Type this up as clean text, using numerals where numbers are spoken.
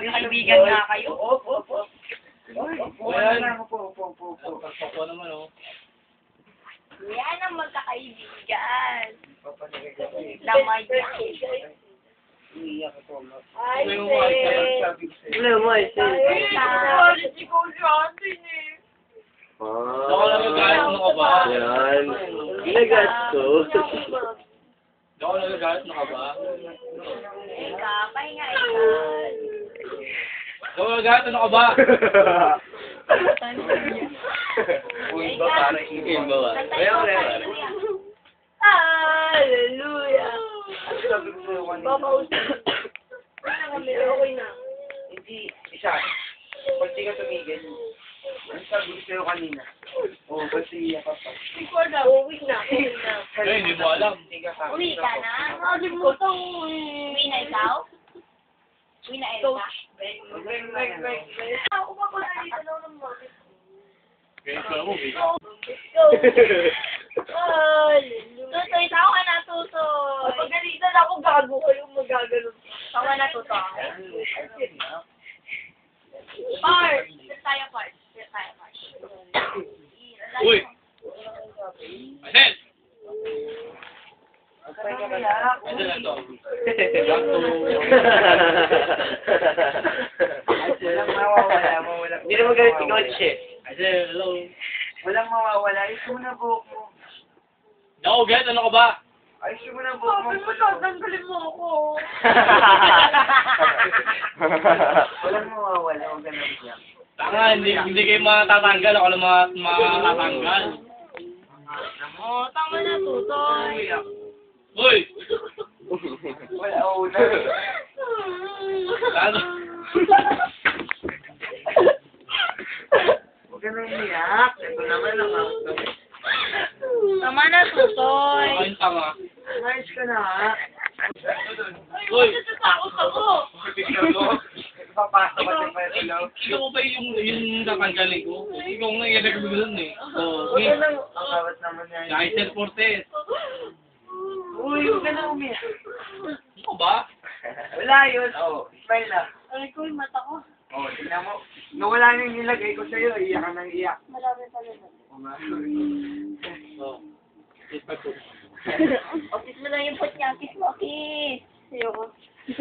Magkaibigan nga kayo. Wala na ako po. Ako naman, oh. Yan ang magkakaibigan. Lamay yan. Iiyak ako. Ay, Wala mo, ay, Ako lang nagagalit, ano ka ba? Yan. Ginagat ko. Ako lang nagagalit, ano ka ba? Ika, pahinga ika. Ako lang nagagalit, ano ka ba? Uy, ba parang ingin ba ba? Hallelujah. Papausap. Okay na. Hindi, isa. Pag di ka tumigil, ano sabi ko sa'yo kanina? Oo, ba't iiyak ka pa? Uwi na. Eh, hindi mo alam. Hindi ka sa Uwi ka na? Uwi na ikaw? Uwi na Elsa? Ako pa ko nalito daw ng mga. Kaya ito lang mo, baby. Tutoy, tawa ka na, Tutoy. Pag ganito na ako, gago kayo magagano. Tawa na, Tutoy. Part! Share tayo, Part. Share tayo, Part. Uy! Asen! Asen na to. Walang mawawala. Hindi naman galit si Coach eh. Asen, hello. Walang mawawala. Ayos mo na buhok mo. Hindi ako galit, ano ka ba? Ayos mo na buhok mo. Tatanggalin mo ako. Walang mawawala. Huwag ka na iyak. Tanga, hindi kayo matatanggal. Ako lang matatanggal. Oh, tama na, Tutoy. Uy! Wala, una. Ano? Huwag ka na iyak. Ito naman ang Tama na, Tutoy. Ayun, tanga. ayos ka na ha. Uy! Natatakot ako. Papasok ka sa pwede. Ikaw mo ba yung tatanggalin ko? Ikaw nga yung nagbibilan eh. Huwag ka na. Ang kawat naman yan. Kaiser Fortes. Uy, huwag ka na umiyak. Ano ba? Wala yun. Oh, smile na. Ay, ko yung mata ko. Oh, tingnan mo. Nawala na yung nilagay ko sa'yo. Iyak ka nang iyak. Marami pala na. Oh, nga. Oh. Office mo lang yung put niya. Kiss mo, kiss. Ayoko.